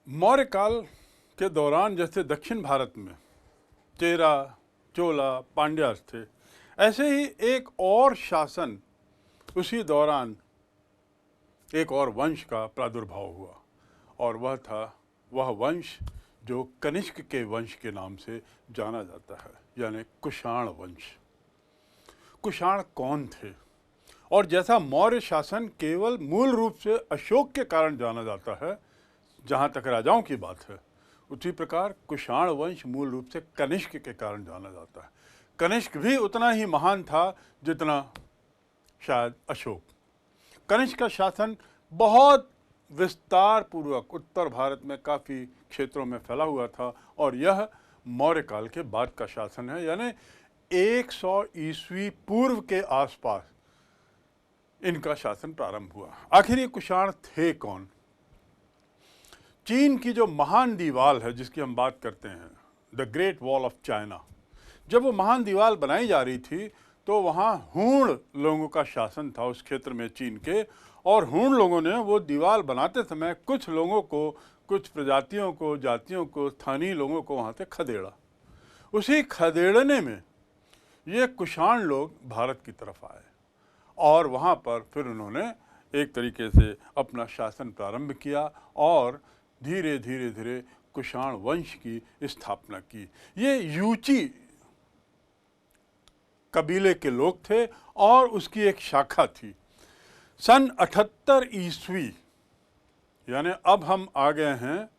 मौर्य काल के दौरान जैसे दक्षिण भारत में चेरा, चोला, पांड्यास थे, ऐसे ही एक और शासन उसी दौरान एक और वंश का प्रादुर्भाव हुआ और वह वंश जो कनिष्क के वंश के नाम से जाना जाता है, यानी कुषाण वंश। कुषाण कौन थे? और जैसा मौर्य शासन केवल मूल रूप से अशोक के कारण जाना जाता है, जहाँ तक राजाओं की बात है, उसी प्रकार कुषाण वंश मूल रूप से कनिष्क के कारण जाना जाता है। कनिष्क भी उतना ही महान था जितना शायद अशोक। कनिष्क का शासन बहुत विस्तार पूर्वक उत्तर भारत में काफ़ी क्षेत्रों में फैला हुआ था और यह मौर्य काल के बाद का शासन है, यानी 100 ईस्वी पूर्व के आसपास इनका शासन प्रारंभ हुआ। आखिर ये कुषाण थे कौन? चीन की जो महान दीवार है जिसकी हम बात करते हैं, the great wall of China, जब वो महान दीवार बनाई जा रही थी तो वहाँ हूण लोगों का शासन था उस क्षेत्र में चीन के, और हूण लोगों ने वो दीवार बनाते समय कुछ लोगों को, कुछ प्रजातियों को, जातियों को, स्थानीय लोगों को वहाँ से खदेड़ा। उसी खदेड़ने में ये कुषाण लोग भारत की तरफ आए और वहाँ पर फिर उन्होंने एक तरीके से अपना शासन प्रारंभ किया और धीरे धीरे धीरे कुषाण वंश की स्थापना की। ये यूची कबीले के लोग थे और उसकी एक शाखा थी। सन 78 ईस्वी, यानी अब हम आ गए हैं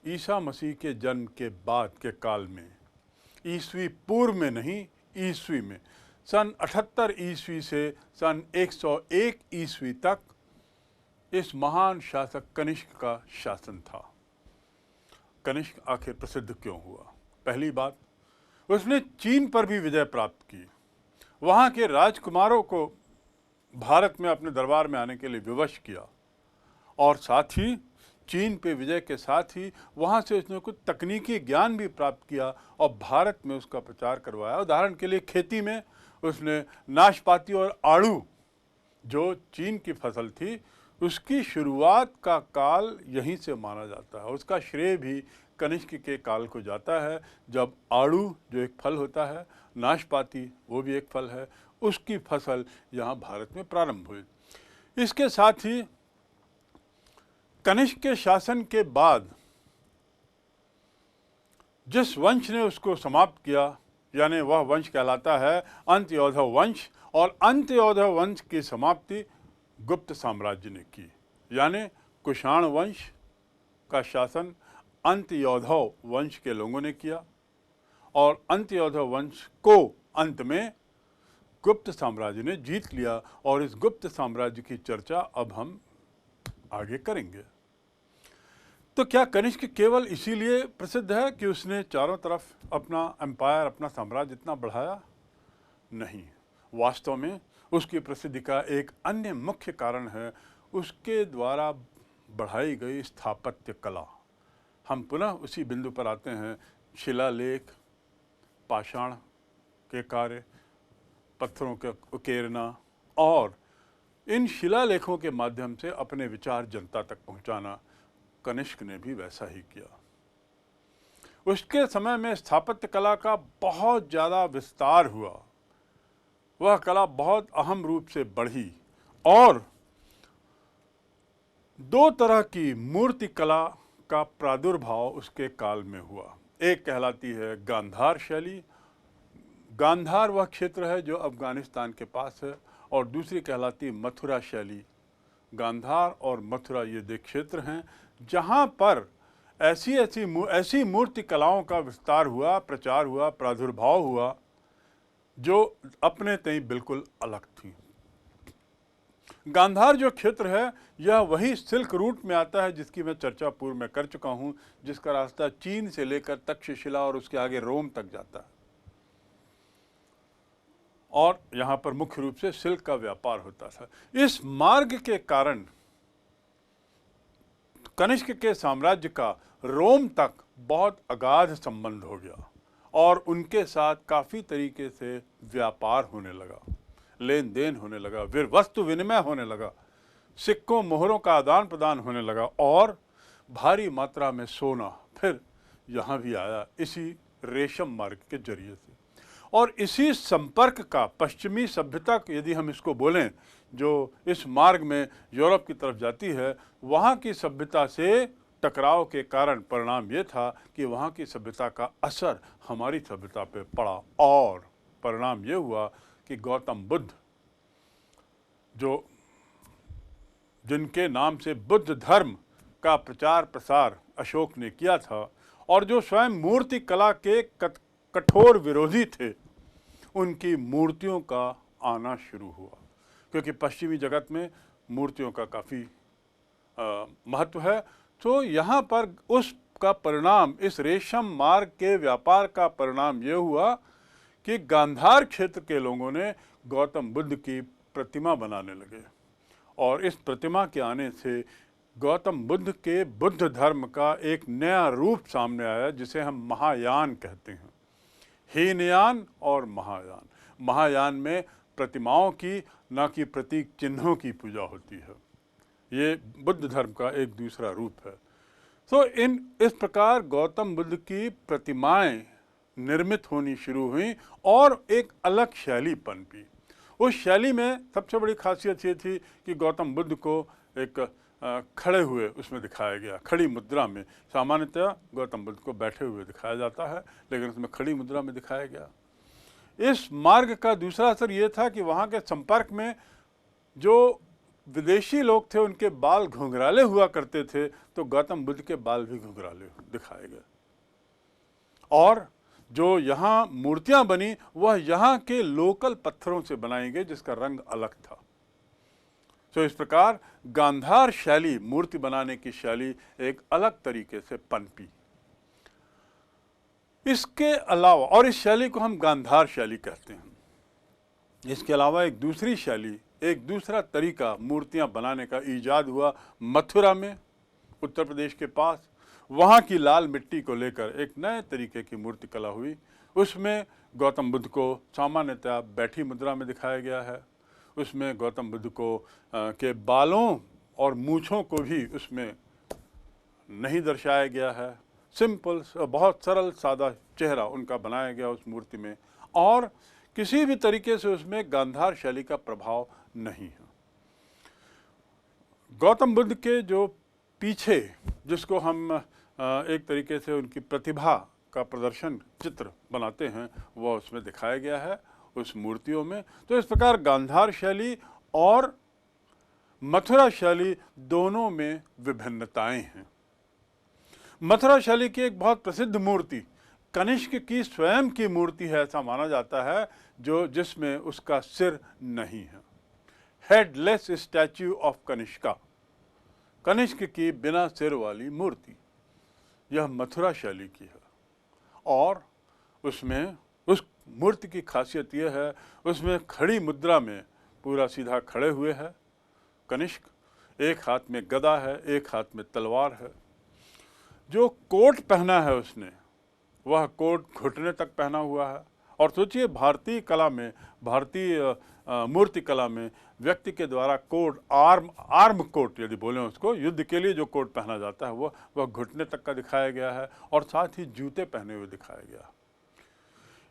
ईसा मसीह के जन्म के बाद के काल में, ईस्वी पूर्व में नहीं, ईस्वी में। सन 78 ईस्वी से सन 101 ईस्वी तक इस महान शासक कनिष्क का शासन था। कनिष्क आखिर प्रसिद्ध क्यों हुआ? पहली बात, उसने चीन पर भी विजय प्राप्त की। वहाँ के राजकुमारों को भारत में अपने दरबार में आने के लिए विवश किया और साथ ही चीन पे विजय के साथ ही वहाँ से उसने कुछ तकनीकी ज्ञान भी प्राप्त किया और भारत में उसका प्रचार करवाया। उदाहरण के लिए खेती में उसने नाशपाती और आड़ू, जो चीन की फसल थी, उसकी शुरुआत का काल यहीं से माना जाता है। उसका श्रेय भी कनिष्क के काल को जाता है, जब आड़ू जो एक फल होता है, नाशपाती वो भी एक फल है, उसकी फसल यहाँ भारत में प्रारंभ हुई। इसके साथ ही कनिष्क के शासन के बाद जिस वंश ने उसको समाप्त किया, यानी वह वंश कहलाता है अंत्यौधव वंश, और अंत्यौधव वंश की समाप्ति गुप्त साम्राज्य ने की। यानी कुषाण वंश का शासन अंत्यौधव वंश के लोगों ने किया और अंत्यौधव वंश को अंत में गुप्त साम्राज्य ने जीत लिया और इस गुप्त साम्राज्य की चर्चा अब हम आगे करेंगे। तो क्या कनिष्क केवल इसीलिए प्रसिद्ध है कि उसने चारों तरफ अपना एम्पायर, अपना साम्राज्य इतना बढ़ाया? नहीं, वास्तव में उसकी प्रसिद्धि का एक अन्य मुख्य कारण है उसके द्वारा बढ़ाई गई स्थापत्य कला। हम पुनः उसी बिंदु पर आते हैं, शिलालेख, पाषाण के कार्य, पत्थरों का उकेरना और इन शिलालेखों के माध्यम से अपने विचार जनता तक पहुंचाना। कनिष्क ने भी वैसा ही किया। उसके समय में स्थापत्य कला का बहुत ज़्यादा विस्तार हुआ, वह कला बहुत अहम रूप से बढ़ी और दो तरह की मूर्ति कला का प्रादुर्भाव उसके काल में हुआ। एक कहलाती है गांधार शैली, गांधार वह क्षेत्र है जो अफगानिस्तान के पास है, और दूसरी कहलाती मथुरा शैली। गांधार और मथुरा ये दो क्षेत्र हैं जहाँ पर ऐसी मूर्ति कलाओं का विस्तार हुआ, प्रचार हुआ, प्रादुर्भाव हुआ जो अपने तय बिल्कुल अलग थी। गांधार जो क्षेत्र है यह वही सिल्क रूट में आता है जिसकी मैं चर्चा पूर्व में कर चुका हूँ, जिसका रास्ता चीन से लेकर तक्षशिला और उसके आगे रोम तक जाता है और यहाँ पर मुख्य रूप से सिल्क का व्यापार होता था। इस मार्ग के कारण कनिष्क के साम्राज्य का रोम तक बहुत अगाध संबंध हो गया और उनके साथ काफ़ी तरीके से व्यापार होने लगा, लेन देन होने लगा, फिर वस्तु विनिमय होने लगा, सिक्कों मोहरों का आदान प्रदान होने लगा और भारी मात्रा में सोना फिर यहाँ भी आया इसी रेशम मार्ग के जरिए से। और इसी संपर्क का पश्चिमी सभ्यता, यदि हम इसको बोलें, जो इस मार्ग में यूरोप की तरफ जाती है, वहाँ की सभ्यता से टकराव के कारण परिणाम ये था कि वहाँ की सभ्यता का असर हमारी सभ्यता पे पड़ा और परिणाम ये हुआ कि गौतम बुद्ध, जो जिनके नाम से बुद्ध धर्म का प्रचार प्रसार अशोक ने किया था और जो स्वयं मूर्ति कला के कठोर विरोधी थे, उनकी मूर्तियों का आना शुरू हुआ। क्योंकि पश्चिमी जगत में मूर्तियों का काफ़ी महत्व है, तो यहाँ पर उसका परिणाम, इस रेशम मार्ग के व्यापार का परिणाम ये हुआ कि गांधार क्षेत्र के लोगों ने गौतम बुद्ध की प्रतिमा बनाने लगे और इस प्रतिमा के आने से गौतम बुद्ध के बुद्ध धर्म का एक नया रूप सामने आया, जिसे हम महायान कहते हैं। हीनयान और महायान। महायान में प्रतिमाओं की, न कि प्रतीक चिन्हों की पूजा होती है। ये बुद्ध धर्म का एक दूसरा रूप है। तो इस प्रकार गौतम बुद्ध की प्रतिमाएं निर्मित होनी शुरू हुई और एक अलग शैली पनपी। उस शैली में सबसे बड़ी खासियत ये थी कि गौतम बुद्ध को एक खड़े हुए उसमें दिखाया गया, खड़ी मुद्रा में। सामान्यतः गौतम बुद्ध को बैठे हुए दिखाया जाता है, लेकिन उसमें खड़ी मुद्रा में दिखाया गया। इस मार्ग का दूसरा असर ये था कि वहाँ के संपर्क में जो विदेशी लोग थे, उनके बाल घुंघराले हुआ करते थे, तो गौतम बुद्ध के बाल भी घुंघराले दिखाए गए। और जो यहाँ मूर्तियाँ बनी वह यहाँ के लोकल पत्थरों से बनाई गई, जिसका रंग अलग था। तो इस प्रकार गांधार शैली, मूर्ति बनाने की शैली एक अलग तरीके से पनपी। इसके अलावा, और इस शैली को हम गांधार शैली कहते हैं, इसके अलावा एक दूसरी शैली, एक दूसरा तरीका मूर्तियां बनाने का ईजाद हुआ मथुरा में, उत्तर प्रदेश के पास। वहाँ की लाल मिट्टी को लेकर एक नए तरीके की मूर्ति कला हुई। उसमें गौतम बुद्ध को सामान्यतः बैठी मुद्रा में दिखाया गया है। उसमें गौतम बुद्ध को के बालों और मूँछों को भी उसमें नहीं दर्शाया गया है। सिंपल, बहुत सरल सादा चेहरा उनका बनाया गया उस मूर्ति में, और किसी भी तरीके से उसमें गांधार शैली का प्रभाव नहीं है। गौतम बुद्ध के जो पीछे, जिसको हम एक तरीके से उनकी प्रतिभा का प्रदर्शन चित्र बनाते हैं, वह उसमें दिखाया गया है उस मूर्तियों में। तो इस प्रकार गांधार शैली और मथुरा शैली दोनों में विभिन्नताएं हैं। मथुरा शैली की एक बहुत प्रसिद्ध मूर्ति कनिष्क की स्वयं की मूर्ति है, ऐसा माना जाता है, जिसमें उसका सिर नहीं है। Headless statue of Kanishka, Kanishka की बिना सिर वाली मूर्ति, यह मथुरा शैली की है। और उसमें उस मूर्ति की खासियत यह है, उसमें खड़ी मुद्रा में पूरा सीधा खड़े हुए है कनिष्क, एक हाथ में गदा है, एक हाथ में तलवार है। जो कोट पहना है उसने, वह कोट घुटने तक पहना हुआ है। और सोचिए, भारतीय कला में, भारतीय मूर्ति कला में व्यक्ति के द्वारा कोट, आर्म कोट यदि बोलें उसको, युद्ध के लिए जो कोट पहना जाता है वह घुटने तक का दिखाया गया है, और साथ ही जूते पहने हुए दिखाया गया।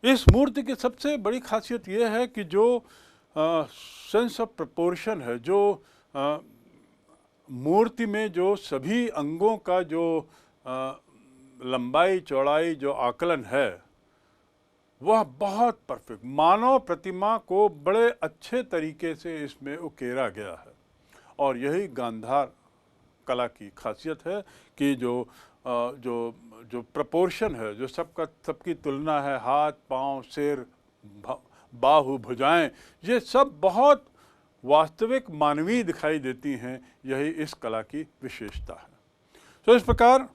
इस मूर्ति की सबसे बड़ी खासियत यह है कि जो सेंस ऑफ प्रपोर्शन है, जो मूर्ति में जो सभी अंगों का जो लंबाई चौड़ाई जो आकलन है, वह बहुत परफेक्ट, मानव प्रतिमा को बड़े अच्छे तरीके से इसमें उकेरा गया है। और यही गांधार कला की खासियत है कि जो प्रपोर्शन है, जो सबकी तुलना है, हाथ पांव सिर बाहु भुजाएं, ये सब बहुत वास्तविक मानवीय दिखाई देती हैं। यही इस कला की विशेषता है। तो इस प्रकार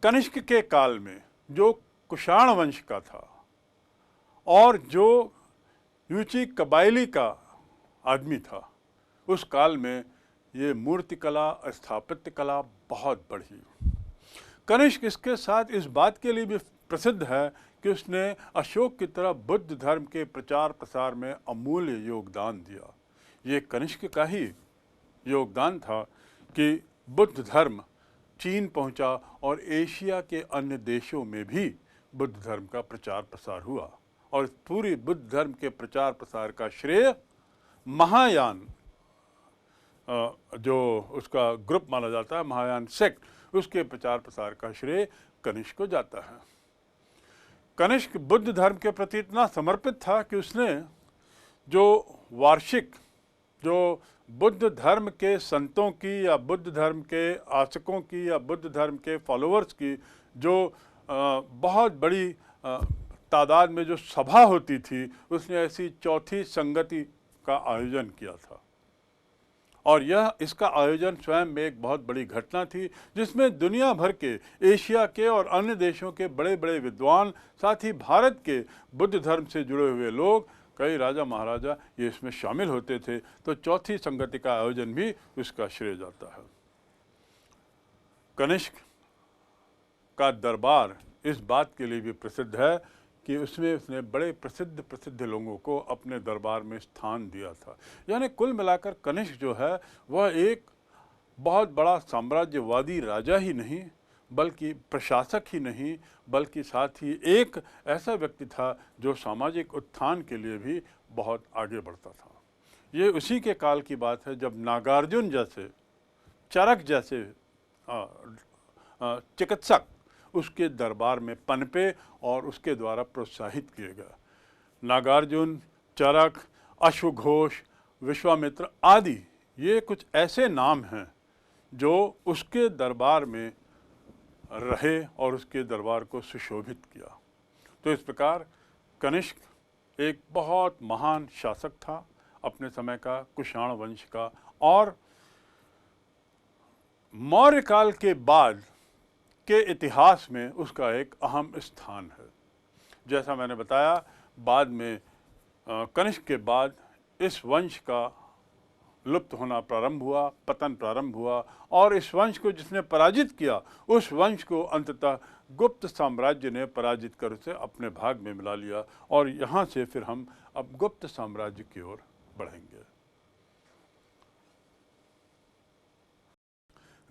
कनिष्क के काल में जो कुषाण वंश का था और जो यूची कबायली का आदमी था, उस काल में ये मूर्ति कला, स्थापत्य कला बहुत बढ़ी। कनिष्क इसके साथ इस बात के लिए भी प्रसिद्ध है कि उसने अशोक की तरह बुद्ध धर्म के प्रचार प्रसार में अमूल्य योगदान दिया। ये कनिष्क का ही योगदान था कि बुद्ध धर्म चीन पहुंचा और एशिया के अन्य देशों में भी बुद्ध धर्म का प्रचार प्रसार हुआ। और पूरी बुद्ध धर्म के प्रचार प्रसार का श्रेय महायान जो उसका ग्रुप माना जाता है, महायान सेक्ट, उसके प्रचार प्रसार का श्रेय कनिष्क को जाता है। कनिष्क बुद्ध धर्म के प्रति इतना समर्पित था कि उसने जो वार्षिक जो बुद्ध धर्म के संतों की या बुद्ध धर्म के आचकों की या बुद्ध धर्म के फॉलोअर्स की जो बहुत बड़ी तादाद में जो सभा होती थी, उसने ऐसी चौथी संगति का आयोजन किया था। और यह इसका आयोजन स्वयं में एक बहुत बड़ी घटना थी, जिसमें दुनिया भर के, एशिया के और अन्य देशों के बड़े बड़े विद्वान, साथ ही भारत के बुद्ध धर्म से जुड़े हुए लोग, कई राजा महाराजा ये इसमें शामिल होते थे। तो चौथी संगति का आयोजन भी उसका श्रेय जाता है। कनिष्क का दरबार इस बात के लिए भी प्रसिद्ध है कि उसमें उसने बड़े प्रसिद्ध लोगों को अपने दरबार में स्थान दिया था। यानी कुल मिलाकर कनिष्क जो है वह एक बहुत बड़ा साम्राज्यवादी राजा ही नहीं, बल्कि प्रशासक ही नहीं, बल्कि साथ ही एक ऐसा व्यक्ति था जो सामाजिक उत्थान के लिए भी बहुत आगे बढ़ता था। ये उसी के काल की बात है जब नागार्जुन जैसे, चरक जैसे चिकित्सक उसके दरबार में पनपे और उसके द्वारा प्रोत्साहित किए गए। नागार्जुन, चरक, अश्वघोष, विश्वामित्र आदि ये कुछ ऐसे नाम हैं जो उसके दरबार में रहे और उसके दरबार को सुशोभित किया। तो इस प्रकार कनिष्क एक बहुत महान शासक था अपने समय का, कुषाण वंश का, और मौर्य काल के बाद के इतिहास में उसका एक अहम स्थान है। जैसा मैंने बताया, बाद में कनिष्क के बाद इस वंश का लुप्त होना प्रारंभ हुआ, पतन प्रारंभ हुआ, और इस वंश को जिसने पराजित किया उस वंश को अंततः गुप्त साम्राज्य ने पराजित कर उसे अपने भाग में मिला लिया। और यहाँ से फिर हम अब गुप्त साम्राज्य की ओर बढ़ेंगे।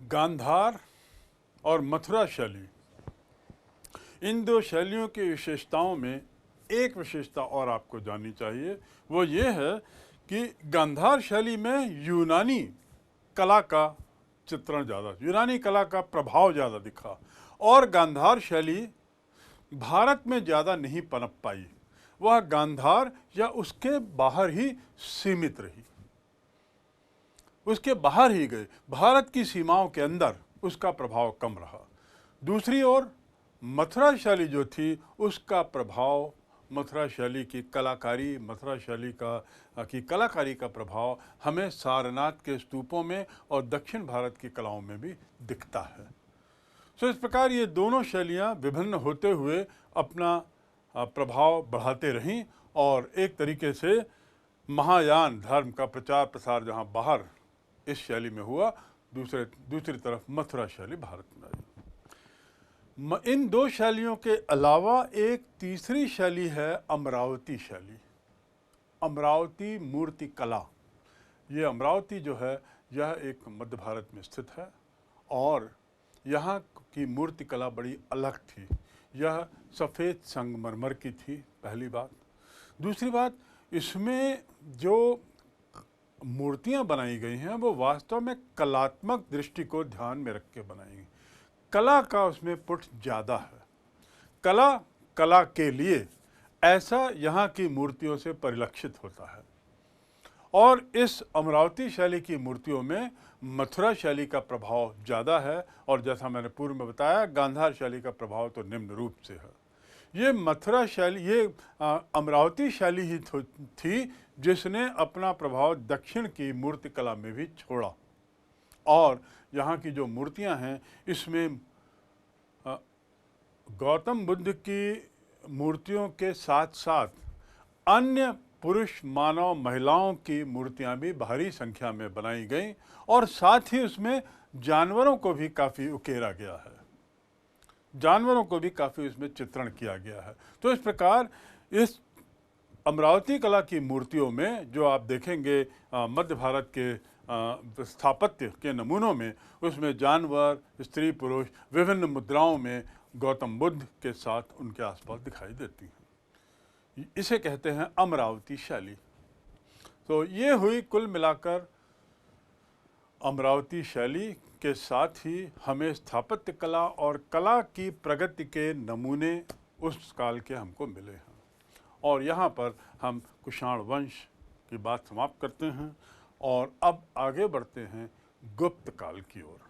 गांधार और मथुरा शैली, इन दो शैलियों की विशेषताओं में एक विशेषता और आपको जाननी चाहिए, वो ये है कि गांधार शैली में यूनानी कला का चित्रण ज़्यादा, यूनानी कला का प्रभाव ज़्यादा दिखा, और गांधार शैली भारत में ज़्यादा नहीं पनप पाई। वह गांधार या उसके बाहर ही सीमित रही, उसके बाहर ही गए, भारत की सीमाओं के अंदर उसका प्रभाव कम रहा। दूसरी ओर मथुरा शैली जो थी, उसका प्रभाव, मथुरा शैली की कलाकारी, मथुरा शैली की कलाकारी का प्रभाव हमें सारनाथ के स्तूपों में और दक्षिण भारत की कलाओं में भी दिखता है। इस प्रकार ये दोनों शैलियाँ विभिन्न होते हुए अपना प्रभाव बढ़ाते रहीं, और एक तरीके से महायान धर्म का प्रचार प्रसार जहाँ बाहर इस शैली में हुआ, दूसरी तरफ मथुरा शैली भारत में आई। इन दो शैलियों के अलावा एक तीसरी शैली है अमरावती शैली, अमरावती मूर्ति कला। ये अमरावती जो है यह एक मध्य भारत में स्थित है, और यहाँ की मूर्ति कला बड़ी अलग थी। यह सफ़ेद संगमरमर की थी, पहली बात। दूसरी बात, इसमें जो मूर्तियाँ बनाई गई हैं वो वास्तव में कलात्मक दृष्टि को ध्यान में रख के बनाई गई। कला का उसमें पुट ज़्यादा है, कला के लिए, ऐसा यहाँ की मूर्तियों से परिलक्षित होता है। और इस अमरावती शैली की मूर्तियों में मथुरा शैली का प्रभाव ज़्यादा है, और जैसा मैंने पूर्व में बताया, गांधार शैली का प्रभाव तो निम्न रूप से है। ये मथुरा शैली, ये अमरावती शैली ही थी जिसने अपना प्रभाव दक्षिण की मूर्ति कला में भी छोड़ा, और यहाँ की जो मूर्तियाँ हैं इसमें गौतम बुद्ध की मूर्तियों के साथ साथ अन्य पुरुष, मानव, महिलाओं की मूर्तियाँ भी भारी संख्या में बनाई गईं, और साथ ही उसमें जानवरों को भी काफ़ी उकेरा गया है, जानवरों को भी काफ़ी उसमें चित्रण किया गया है। तो इस प्रकार इस अमरावती कला की मूर्तियों में जो आप देखेंगे मध्य भारत के स्थापत्य के नमूनों में, उसमें जानवर, स्त्री पुरुष विभिन्न मुद्राओं में गौतम बुद्ध के साथ उनके आसपास दिखाई देती हैं। इसे कहते हैं अमरावती शैली। तो ये हुई कुल मिलाकर अमरावती शैली के साथ ही हमें स्थापत्य कला और कला की प्रगति के नमूने उस काल के हमको मिले हैं। और यहाँ पर हम कुषाण वंश की बात समाप्त करते हैं और अब आगे बढ़ते हैं गुप्त काल की ओर।